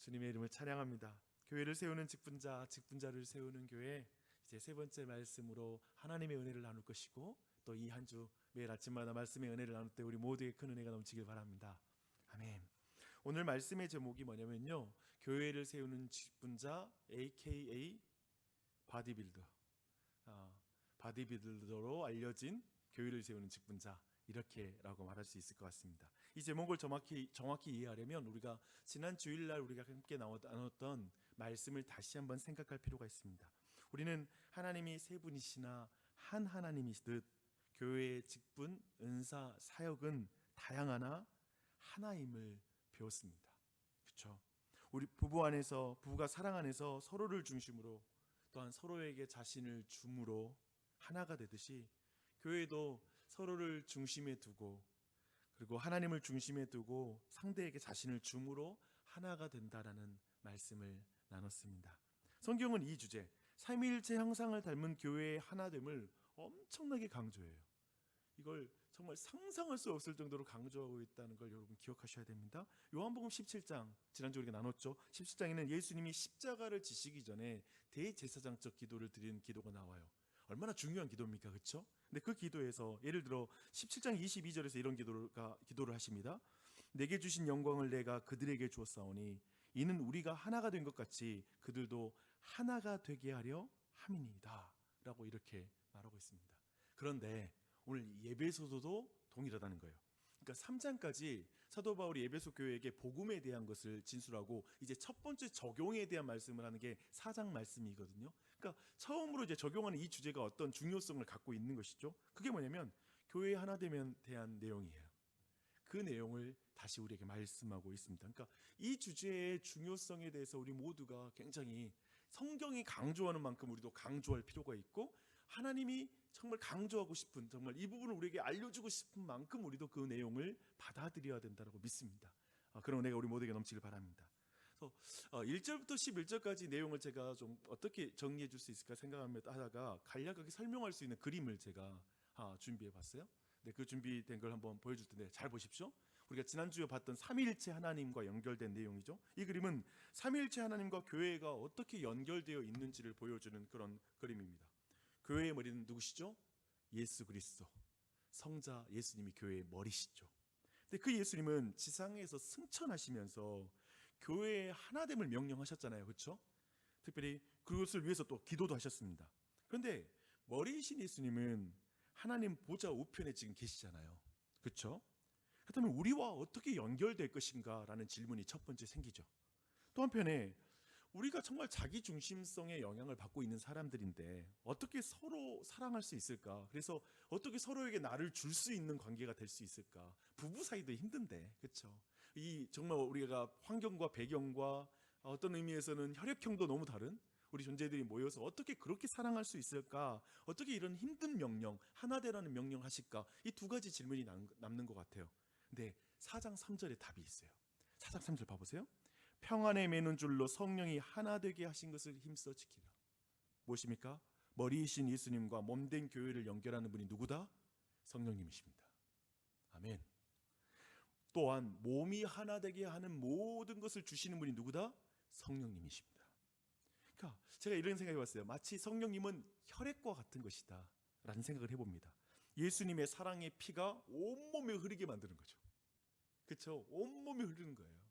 주님의 이름을 찬양합니다. 교회를 세우는 직분자, 직분자를 세우는 교회, 이제 세 번째 말씀으로 하나님의 은혜를 나눌 것이고, 또 이 한 주 매일 아침마다 말씀의 은혜를 나눌 때 우리 모두의 큰 은혜가 넘치길 바랍니다. 아멘. 오늘 말씀의 제목이 뭐냐면요, 교회를 세우는 직분자 AKA 바디빌더, 바디빌더로 알려진 교회를 세우는 직분자, 이렇게라고 말할 수 있을 것 같습니다. 이 제목을 정확히 이해하려면 우리가 지난 주일날 우리가 함께 나눴던 말씀을 다시 한번 생각할 필요가 있습니다. 우리는 하나님이 세 분이시나 한 하나님이시듯 교회의 직분, 은사, 사역은 다양하나 하나임을 배웠습니다. 그렇죠? 우리 부부가 사랑 안에서 서로를 중심으로, 또한 서로에게 자신을 줌으로 하나가 되듯이, 교회도 서로를 중심에 두고, 그리고 하나님을 중심에 두고 상대에게 자신을 줌으로 하나가 된다라는 말씀을 나눴습니다. 성경은 이 주제, 삼위일체 형상을 닮은 교회의 하나됨을 엄청나게 강조해요. 이걸 정말 상상할 수 없을 정도로 강조하고 있다는 걸 여러분 기억하셔야 됩니다. 요한복음 17장, 지난주 우리가 나눴죠. 17장에는 예수님이 십자가를 지시기 전에 대제사장적 기도를 드리는 기도가 나와요. 얼마나 중요한 기도입니까? 그렇죠? 근데 그 기도에서 예를 들어 17장 22절에서 이런 기도를 하십니다. 내게 주신 영광을 내가 그들에게 주었사오니 이는 우리가 하나가 된 것 같이 그들도 하나가 되게 하려 함이니이다 라고 이렇게 말하고 있습니다. 그런데 오늘 예배소서도 동일하다는 거예요. 그러니까 3장까지 사도 바울이 예배소 교회에게 복음에 대한 것을 진술하고, 이제 첫 번째 적용에 대한 말씀을 하는 게 4장 말씀이거든요. 그러니까 처음으로 이제 적용하는 이 주제가 어떤 중요성을 갖고 있는 것이죠. 그게 뭐냐면 교회의 하나됨에 대한 내용이에요. 그 내용을 다시 우리에게 말씀하고 있습니다. 그러니까 이 주제의 중요성에 대해서 우리 모두가 굉장히 성경이 강조하는 만큼 우리도 강조할 필요가 있고, 하나님이 정말 강조하고 싶은, 정말 이 부분을 우리에게 알려주고 싶은 만큼 우리도 그 내용을 받아들여야 된다고 믿습니다. 그런 은혜가 우리 모두에게 넘치길 바랍니다. 그래서 1절부터 11절까지 내용을 제가 좀 어떻게 정리해 줄 수 있을까 생각하다가 간략하게 설명할 수 있는 그림을 제가 준비해 봤어요. 네, 그 준비된 걸 한번 보여줄 텐데 잘 보십시오. 우리가 지난주에 봤던 삼위일체 하나님과 연결된 내용이죠. 이 그림은 삼위일체 하나님과 교회가 어떻게 연결되어 있는지를 보여주는 그런 그림입니다. 교회의 머리는 누구시죠? 예수 그리스도, 성자 예수님이 교회의 머리시죠. 근데 그 예수님은 지상에서 승천하시면서 교회의 하나됨을 명령하셨잖아요. 그렇죠? 특별히 그것을 위해서 또 기도도 하셨습니다. 그런데 머리이신 예수님은 하나님 보좌 우편에 지금 계시잖아요. 그렇죠? 그렇다면 우리와 어떻게 연결될 것인가 라는 질문이 첫 번째 생기죠. 또 한편에 우리가 정말 자기중심성의 영향을 받고 있는 사람들인데 어떻게 서로 사랑할 수 있을까? 그래서 어떻게 서로에게 나를 줄 수 있는 관계가 될 수 있을까? 부부 사이도 힘든데, 그렇죠? 이 정말 우리가 환경과 배경과 어떤 의미에서는 혈액형도 너무 다른 우리 존재들이 모여서 어떻게 그렇게 사랑할 수 있을까? 어떻게 이런 힘든 명령, 하나 되라는 명령을 하실까? 이 두 가지 질문이 남는 것 같아요. 근데 4장 3절에 답이 있어요. 4장 3절 봐보세요. 평안에 매는 줄로 성령이 하나 되게 하신 것을 힘써 지키라. 무엇입니까? 머리이신 예수님과 몸된 교회를 연결하는 분이 누구다? 성령님이십니다. 아멘. 또한 몸이 하나 되게 하는 모든 것을 주시는 분이 누구다? 성령님이십니다. 그러니까 제가 이런 생각해 봤어요. 마치 성령님은 혈액과 같은 것이다 라는 생각을 해봅니다. 예수님의 사랑의 피가 온몸에 흐르게 만드는 거죠. 그렇죠? 온몸에 흐르는 거예요.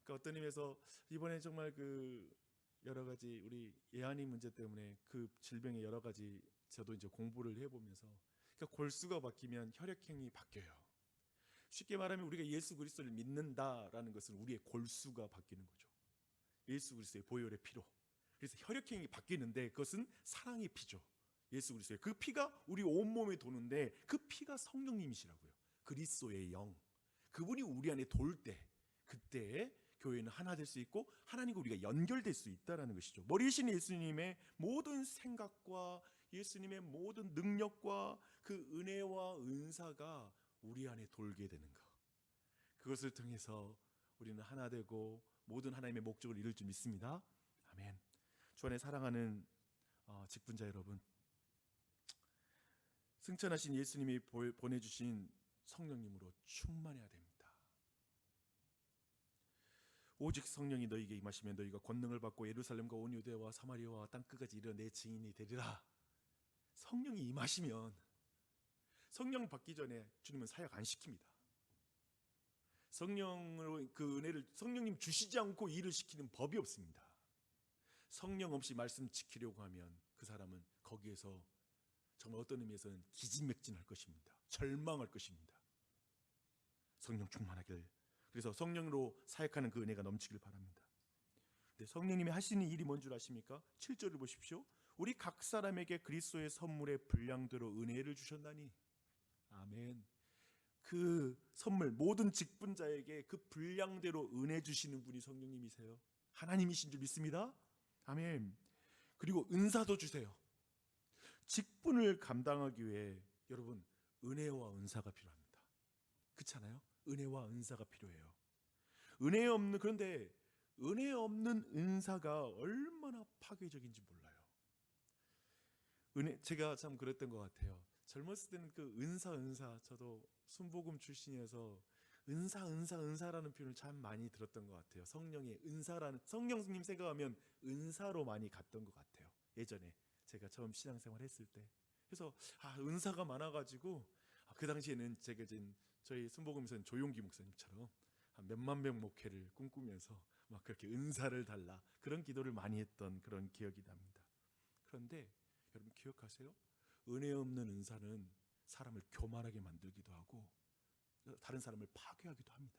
그러니까 어떤 의미에서 이번에 정말 그 여러 가지 우리 예한이 문제 때문에 그 질병의 여러 가지 저도 이제 공부를 해보면서, 그러니까 골수가 바뀌면 혈액형이 바뀌어요. 쉽게 말하면 우리가 예수 그리스도를 믿는다라는 것은 우리의 골수가 바뀌는 거죠. 예수 그리스도의 보혈의 피로. 그래서 혈액형이 바뀌는데 그것은 사랑의 피죠. 예수 그리스도의 그 피가 우리 온몸에 도는데 그 피가 성령님이시라고요. 그리스도의 영. 그분이 우리 안에 돌 때, 그때에 교회는 하나 될 수 있고 하나님과 우리가 연결될 수 있다는 것이죠. 머리이신 예수님의 모든 생각과 예수님의 모든 능력과 그 은혜와 은사가 우리 안에 돌게 되는 것, 그것을 통해서 우리는 하나 되고 모든 하나님의 목적을 이룰 줄 믿습니다. 아멘. 주 안에 사랑하는 직분자 여러분, 승천하신 예수님이 보내주신 성령님으로 충만해야 됩니다. 오직 성령이 너희에게 임하시면 너희가 권능을 받고 예루살렘과 온 유대와 사마리아와 땅 끝까지 이르러 내 증인이 되리라. 성령이 임하시면, 성령 받기 전에 주님은 사역 안 시킵니다. 성령으로 그 은혜를 성령님 주시지 않고 일을 시키는 법이 없습니다. 성령 없이 말씀 지키려고 하면 그 사람은 거기에서 정말 어떤 의미에서는 기진맥진할 것입니다. 절망할 것입니다. 성령 충만하길, 그래서 성령으로 사역하는 그 은혜가 넘치길 바랍니다. 근데 성령님이 하시는 일이 뭔 줄 아십니까? 7절을 보십시오. 우리 각 사람에게 그리스도의 선물의 분량대로 은혜를 주셨나니. 아멘. 그 선물, 모든 직분자에게 그 분량대로 은혜 주시는 분이 성령님이세요. 하나님이신 줄 믿습니다. 아멘. 그리고 은사도 주세요. 직분을 감당하기 위해 여러분 은혜와 은사가 필요합니다. 그렇잖아요? 은혜와 은사가 필요해요. 그런데 은혜 없는 은사가 얼마나 파괴적인지 몰라요. 제가 참 그랬던 것 같아요. 젊었을 때는 그 은사 저도 순복음 출신이어서 은사라는 표현을 참 많이 들었던 것 같아요. 성령의 은사라는, 성령님 생각하면 은사로 많이 갔던 것 같아요. 예전에 제가 처음 신앙생활 했을 때. 그래서 은사가 많아가지고 그 당시에는 제가 저희 순복음에서는 조용기 목사님처럼 한 몇만 명 목회를 꿈꾸면서 막 그렇게 은사를 달라 그런 기도를 많이 했던 그런 기억이 납니다. 그런데 여러분 기억하세요? 은혜 없는 은사는 사람을 교만하게 만들기도 하고 다른 사람을 파괴하기도 합니다.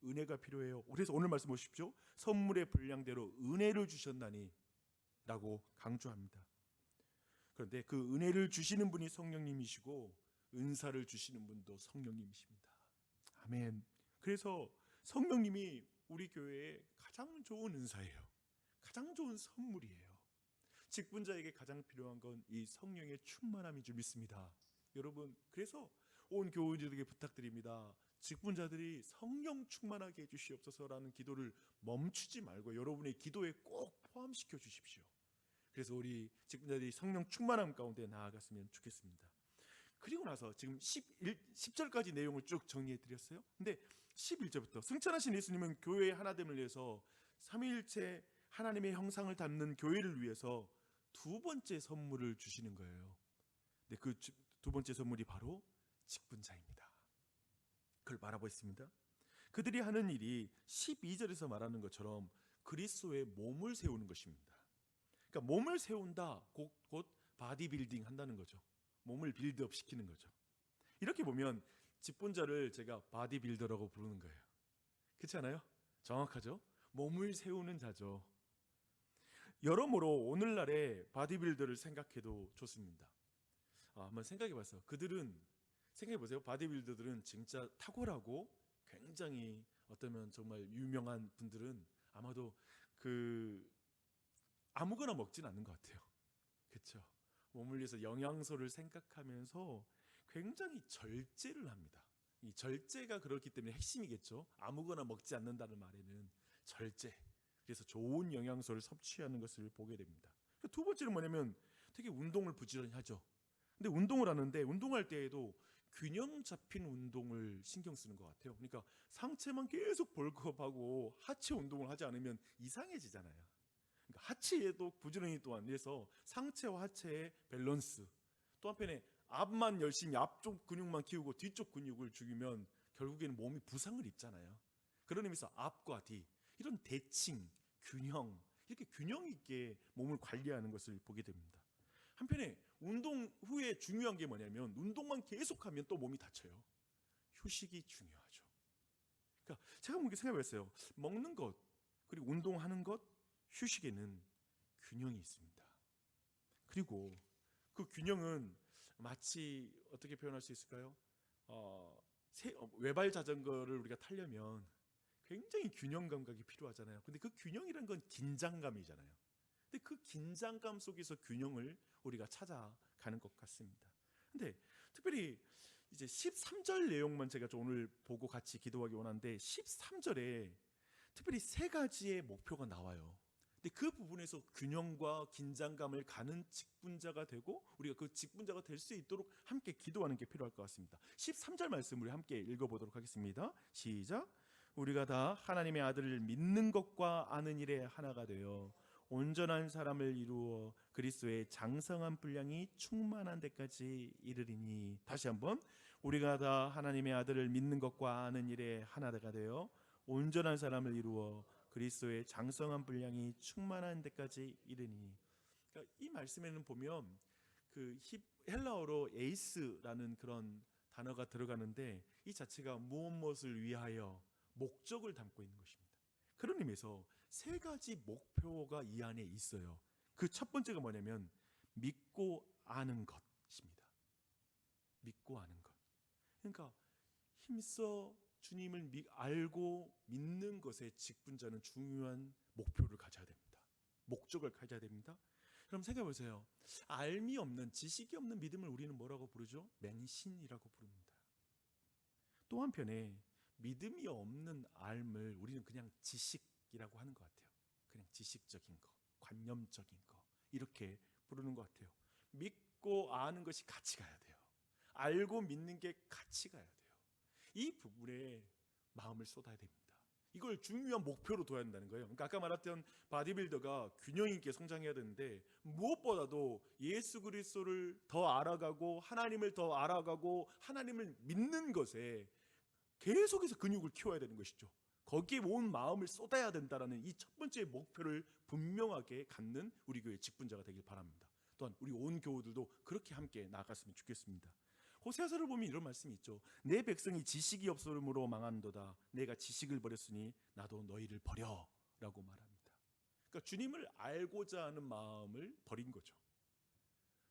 은혜가 필요해요. 그래서 오늘 말씀 보십시오. 선물의 분량대로 은혜를 주셨나니 라고 강조합니다. 그런데 그 은혜를 주시는 분이 성령님이시고 은사를 주시는 분도 성령님이십니다. 아멘. 그래서 성령님이 우리 교회의 가장 좋은 은사예요. 가장 좋은 선물이에요. 직분자에게 가장 필요한 건 이 성령의 충만함인 줄 믿습니다. 여러분, 그래서 온 교우들에게 부탁드립니다. 직분자들이 성령 충만하게 해주시옵소서라는 기도를 멈추지 말고 여러분의 기도에 꼭 포함시켜 주십시오. 그래서 우리 직분자들이 성령 충만함 가운데 나아갔으면 좋겠습니다. 그리고 나서 지금 10절까지 내용을 쭉 정리해 드렸어요. 근데 11절부터 승천하신 예수님은 교회의 하나됨을 위해서 삼위일체 하나님의 형상을 담는 교회를 위해서 두 번째 선물을 주시는 거예요. 근데 그 두 번째 선물이 바로 직분자입니다. 그걸 말하고 있습니다. 그들이 하는 일이 12절에서 말하는 것처럼 그리스도의 몸을 세우는 것입니다. 그러니까 몸을 세운다, 곧 바디빌딩 한다는 거죠. 몸을 빌드업 시키는 거죠. 이렇게 보면 직분자를 제가 바디빌더라고 부르는 거예요. 그렇지 않아요? 정확하죠? 몸을 세우는 자죠. 여러모로 오늘날의 바디빌더를 생각해도 좋습니다. 한번 생각해봤어요. 생각해보세요. 바디빌더들은 진짜 탁월하고 굉장히 어쩌면 정말 유명한 분들은 아마도 아무거나 먹진 않는 것 같아요. 그렇죠? 몸을 위해서 영양소를 생각하면서 굉장히 절제를 합니다. 이 절제가 그렇기 때문에 핵심이겠죠. 아무거나 먹지 않는다는 말에는 절제. 그래서 좋은 영양소를 섭취하는 것을 보게 됩니다. 두 번째는 뭐냐면 되게 운동을 부지런히 하죠. 근데 운동을 하는데 운동할 때에도 균형 잡힌 운동을 신경 쓰는 것 같아요. 그러니까 상체만 계속 벌크업하고 하체 운동을 하지 않으면 이상해지잖아요. 그러니까 하체에도 부지런히 또한 해서 상체와 하체의 밸런스, 또 한편에 앞만 열심히 앞쪽 근육만 키우고 뒤쪽 근육을 죽이면 결국에는 몸이 부상을 입잖아요. 그런 의미에서 앞과 뒤 이런 대칭, 균형, 이렇게 균형 있게 몸을 관리하는 것을 보게 됩니다. 한편에 운동 후에 중요한 게 뭐냐면 운동만 계속하면 또 몸이 다쳐요. 휴식이 중요하죠. 그러니까 제가 생각해봤어요. 먹는 것 그리고 운동하는 것, 휴식에는 균형이 있습니다. 그리고 그 균형은 마치 어떻게 표현할 수 있을까요? 외발 자전거를 우리가 타려면 굉장히 균형 감각이 필요하잖아요. 근데 그 균형이란 건 긴장감이잖아요. 근데 그 긴장감 속에서 균형을 우리가 찾아가는 것 같습니다. 근데 특별히 이제 13절 내용만 제가 좀 오늘 보고 같이 기도하기 원하는데 13절에 특별히 세 가지의 목표가 나와요. 근데 그 부분에서 균형과 긴장감을 가는 직분자가 되고 우리가 그 직분자가 될 수 있도록 함께 기도하는 게 필요할 것 같습니다. 13절 말씀을 함께 읽어보도록 하겠습니다. 시작. 우리가 다 하나님의 아들을 믿는 것과 아는 일에 하나가 되어 온전한 사람을 이루어 그리스도의 장성한 분량이 충만한 데까지 이르리니. 다시 한번, 우리가 다 하나님의 아들을 믿는 것과 아는 일에 하나가 되어 온전한 사람을 이루어 그리스도의 장성한 분량이 충만한 데까지 이르니. 그러니까 이 말씀에는 보면 그 헬라어로 에이스라는 그런 단어가 들어가는데, 이 자체가 무엇을 위하여 목적을 담고 있는 것입니다. 그런 의미에서 세 가지 목표가 이 안에 있어요. 그 첫 번째가 뭐냐면 믿고 아는 것입니다. 믿고 아는 것. 그러니까 힘써 주님을 알고 믿는 것에 직분자는 중요한 목표를 가져야 됩니다. 목적을 가져야 됩니다. 그럼 생각해 보세요. 알미 없는, 지식이 없는 믿음을 우리는 뭐라고 부르죠? 맹신이라고 부릅니다. 또 한편에 믿음이 없는 알을 우리는 그냥 지식이라고 하는 것 같아요. 그냥 지식적인 거, 관념적인 거, 이렇게 부르는 것 같아요. 믿고 아는 것이 같이 가야 돼요. 알고 믿는 게 같이 가야 돼요. 이 부분에 마음을 쏟아야 됩니다. 이걸 중요한 목표로 둬야 한다는 거예요. 그러니까 아까 말했던 바디빌더가 균형 있게 성장해야 되는데, 무엇보다도 예수 그리스도를 더 알아가고 하나님을 더 알아가고 하나님을 믿는 것에 계속해서 근육을 키워야 되는 것이죠. 거기에 온 마음을 쏟아야 된다라는 이 첫 번째 목표를 분명하게 갖는 우리 교회 직분자가 되길 바랍니다. 또한 우리 온 교우들도 그렇게 함께 나아갔으면 좋겠습니다. 호세아서를 보면 이런 말씀이 있죠. 내 백성이 지식이 없음으로 망한도다. 내가 지식을 버렸으니 나도 너희를 버려 라고 말합니다. 그러니까 주님을 알고자 하는 마음을 버린 거죠.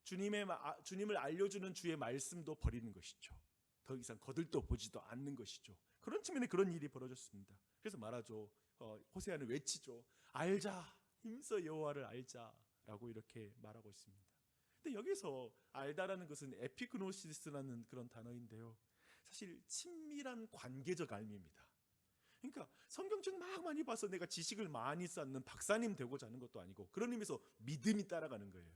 주님을 알려주는 주의 말씀도 버리는 것이죠. 더 이상 거들떠 보지도 않는 것이죠. 그런 측면에 그런 일이 벌어졌습니다. 그래서 말하죠. 호세아는 외치죠. 알자, 힘써 여호와를 알자라고 이렇게 말하고 있습니다. 근데 여기서 알다라는 것은 에피그노시스라는 그런 단어인데요. 사실 친밀한 관계적 알미입니다. 그러니까 성경책 막 많이 봐서 내가 지식을 많이 쌓는 박사님 되고자 하는 것도 아니고, 그런 의미에서 믿음이 따라가는 거예요.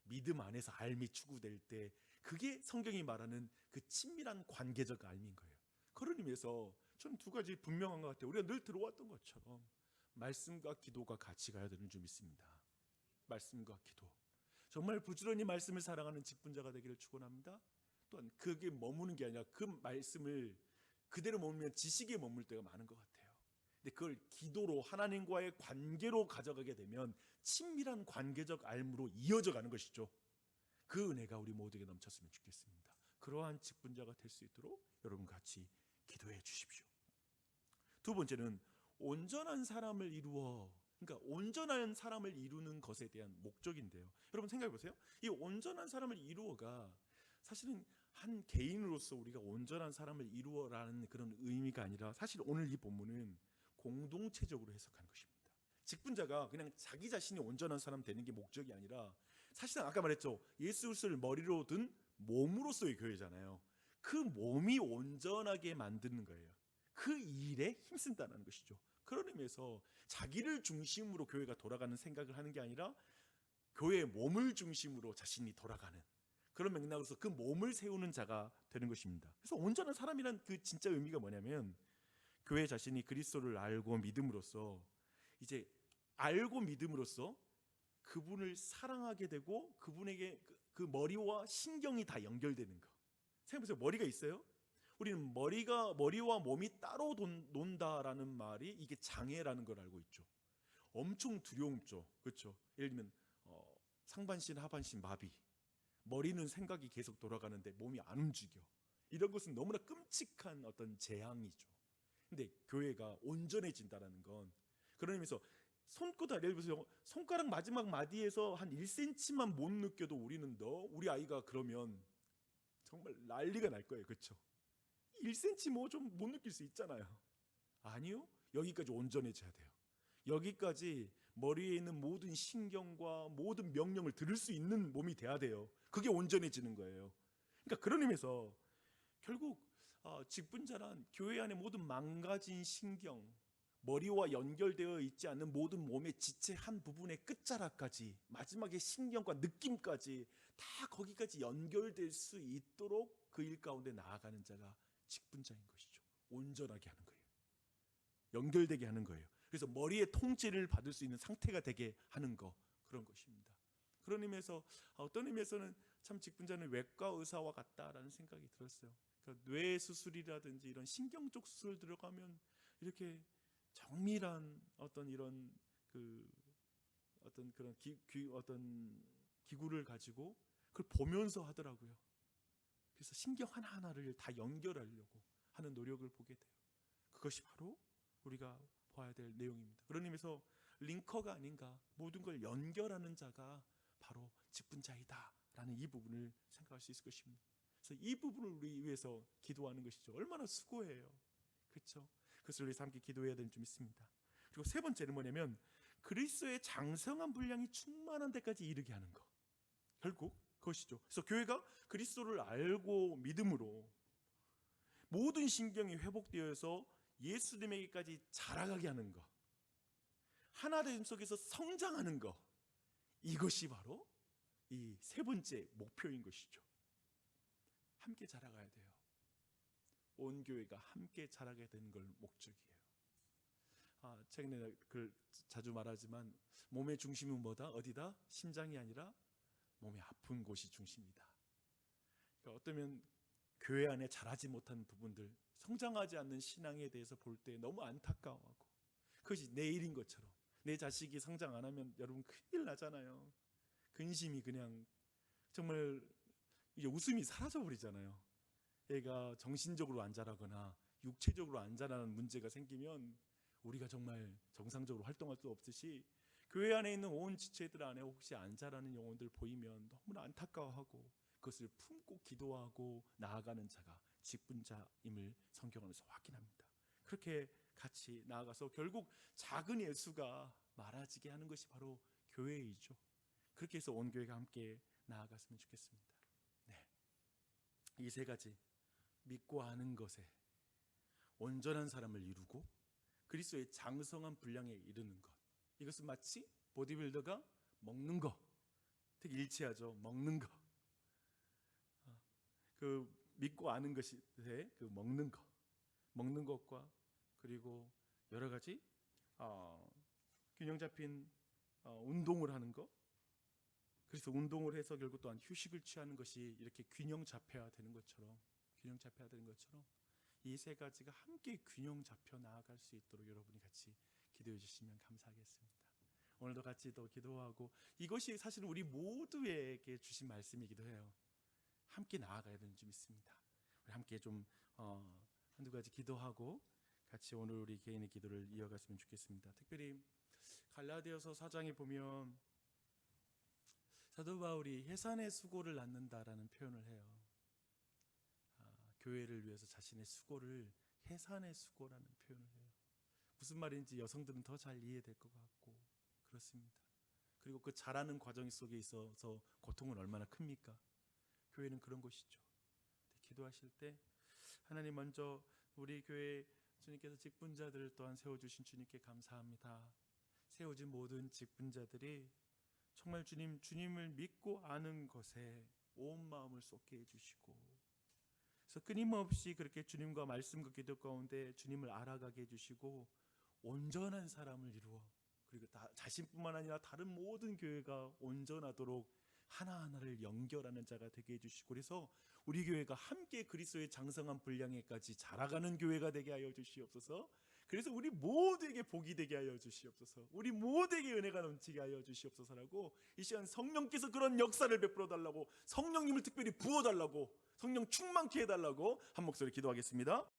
믿음 안에서 알미 추구될 때 그게 성경이 말하는 그 친밀한 관계적 알미인 거예요. 그런 의미에서 저는 두 가지 분명한 것 같아요. 우리가 늘 들어왔던 것처럼 말씀과 기도가 같이 가야 되는 줄 믿습니다. 말씀과 기도. 정말 부지런히 말씀을 사랑하는 직분자가 되기를 축원합니다. 또한 그게 머무는 게 아니라 그 말씀을 그대로 머물면 지식에 머물 때가 많은 것 같아요. 근데 그걸 기도로 하나님과의 관계로 가져가게 되면 친밀한 관계적 알무로 이어져 가는 것이죠. 그 은혜가 우리 모두에게 넘쳤으면 좋겠습니다. 그러한 직분자가 될 수 있도록 여러분 같이 기도해 주십시오. 두 번째는 온전한 사람을 이루어. 그러니까 온전한 사람을 이루는 것에 대한 목적인데요. 여러분 생각해 보세요. 이 온전한 사람을 이루어가 사실은 한 개인으로서 우리가 온전한 사람을 이루어라는 그런 의미가 아니라, 사실 오늘 이 본문은 공동체적으로 해석한 것입니다. 직분자가 그냥 자기 자신이 온전한 사람 되는 게 목적이 아니라, 사실은 아까 말했죠. 예수 그리스도를 머리로 든 몸으로서의 교회잖아요. 그 몸이 온전하게 만드는 거예요. 그 일에 힘쓴다는 것이죠. 그런 의미에서 자기를 중심으로 교회가 돌아가는 생각을 하는 게 아니라 교회의 몸을 중심으로 자신이 돌아가는 그런 맥락으로서 그 몸을 세우는 자가 되는 것입니다. 그래서 온전한 사람이란 그 진짜 의미가 뭐냐면, 교회 자신이 그리스도를 알고 믿음으로써, 이제 알고 믿음으로써 그분을 사랑하게 되고 그분에게 그 머리와 신경이 다 연결되는 거. 생각해보세요. 머리가 있어요. 우리는 머리와 몸이 따로 논다라는 말이 이게 장애라는 걸 알고 있죠. 엄청 두려움죠. 그렇죠? 예를 들면 상반신, 하반신 마비. 머리는 생각이 계속 돌아가는데 몸이 안 움직여. 이런 것은 너무나 끔찍한 어떤 재앙이죠. 근데 교회가 온전해진다는 건 그런 의미에서 손바닥, 예를 들어서 손가락 마지막 마디에서 한 1cm만 못 느껴도 우리 아이가 그러면 정말 난리가 날 거예요. 그렇죠? 1cm 뭐 좀 못 느낄 수 있잖아요. 아니요. 여기까지 온전해져야 돼요. 여기까지 머리에 있는 모든 신경과 모든 명령을 들을 수 있는 몸이 돼야 돼요. 그게 온전해지는 거예요. 그러니까 그런 의미에서 결국 직분자란 교회 안에 모든 망가진 신경, 머리와 연결되어 있지 않는 모든 몸의 지체 한 부분의 끝자락까지, 마지막에 신경과 느낌까지 다 거기까지 연결될 수 있도록 그 일 가운데 나아가는 자가 직분자인 것이죠. 온전하게 하는 거예요. 연결되게 하는 거예요. 그래서 머리의 통째를 받을 수 있는 상태가 되게 하는 거, 그런 것입니다. 그런 의미에서 어떤 의미에서는 참 직분자는 외과 의사와 같다라는 생각이 들었어요. 그러니까 뇌 수술이라든지 이런 신경 쪽 수술 들어가면 이렇게 정밀한 어떤 이런 그 어떤 그런 어떤 기구를 가지고 그걸 보면서 하더라고요. 그래서 신경 하나하나를 다 연결하려고 하는 노력을 보게 돼요. 그것이 바로 우리가 봐야 될 내용입니다. 그런 의미에서 링커가 아닌가, 모든 걸 연결하는 자가 바로 직분자이다라는 이 부분을 생각할 수 있을 것입니다. 그래서 이 부분을 우리 위해서 기도하는 것이죠. 얼마나 수고해요. 그렇죠? 그것을 위해서 함께 기도해야 되는 점 있습니다. 그리고 세 번째는 뭐냐면 그리스도의 장성한 분량이 충만한 데까지 이르게 하는 것. 결국 그것이죠. 그래서 교회가 그리스도를 알고 믿음으로 모든 신경이 회복되어서 예수님에게까지 자라가게 하는 것, 하나됨 속에서 성장하는 것, 이것이 바로 이 세 번째 목표인 것이죠. 함께 자라가야 돼요. 온 교회가 함께 자라게 되는 걸 목적이에요. 최근에 자주 말하지만 몸의 중심은 뭐다? 어디다? 심장이 아니라 몸의 아픈 곳이 중심이다. 그러니까 어쩌면 교회 안에 자라지 못한 부분들, 성장하지 않는 신앙에 대해서 볼 때 너무 안타까워하고, 그것이 내 일인 것처럼, 내 자식이 성장 안 하면 여러분 큰일 나잖아요. 근심이 그냥 정말 이제 웃음이 사라져 버리잖아요. 애가 정신적으로 안 자라거나 육체적으로 안 자라는 문제가 생기면 우리가 정말 정상적으로 활동할 수 없듯이 교회 안에 있는 온 지체들 안에 혹시 안 자라는 영혼들 보이면 너무나 안타까워하고 그것을 품고 기도하고 나아가는 자가 직분자임을 성경에서 확인합니다. 그렇게 같이 나아가서 결국 작은 예수가 많아지게 하는 것이 바로 교회이죠. 그렇게 해서 온 교회가 함께 나아갔으면 좋겠습니다. 네. 이 세 가지, 믿고 아는 것에 온전한 사람을 이루고 그리스도의 장성한 분량에 이르는 것, 이것은 마치 보디빌더가 먹는 것, 되게 일치하죠. 먹는 것, 그 믿고 아는 것이 그 먹는 것, 먹는 것과 그리고 여러 가지 균형 잡힌 운동을 하는 것, 그래서 운동을 해서 결국 또한 휴식을 취하는 것이 이렇게 균형 잡혀야 되는 것처럼 이 세 가지가 함께 균형 잡혀 나아갈 수 있도록 여러분이 같이 기도해 주시면 감사하겠습니다. 오늘도 같이 또 기도하고, 이것이 사실 우리 모두에게 주신 말씀이기도 해요. 함께 나아가야 되는 점 있습니다. 우리 함께 좀 한두 가지 기도하고 같이 오늘 우리 개인의 기도를 이어갔으면 좋겠습니다. 특별히 갈라디아서 4장에 보면 사도 바울이 해산의 수고를 낳는다라는 표현을 해요. 교회를 위해서 자신의 수고를 해산의 수고라는 표현을 해요. 무슨 말인지 여성들은 더 잘 이해될 것 같고 그렇습니다. 그리고 그 자라는 과정 속에 있어서 고통은 얼마나 큽니까? 교회는 그런 곳이죠. 기도하실 때 하나님, 먼저 우리 교회 주님께서 직분자들을 또한 세워주신 주님께 감사합니다. 세워진 모든 직분자들이 정말 주님을 믿고 아는 것에 온 마음을 쏟게 해주시고, 그래서 끊임없이 그렇게 주님과 말씀과 기도 가운데 주님을 알아가게 해주시고 온전한 사람을 이루어, 그리고 자신뿐만 아니라 다른 모든 교회가 온전하도록 하나하나를 연결하는 자가 되게 해주시고, 그래서 우리 교회가 함께 그리스도의 장성한 분량에까지 자라가는 교회가 되게 하여 주시옵소서. 그래서 우리 모두에게 복이 되게 하여 주시옵소서. 우리 모두에게 은혜가 넘치게 하여 주시옵소서라고 이 시간 성령께서 그런 역사를 베풀어 달라고, 성령님을 특별히 부어달라고, 성령 충만케 해달라고 한 목소리 기도하겠습니다.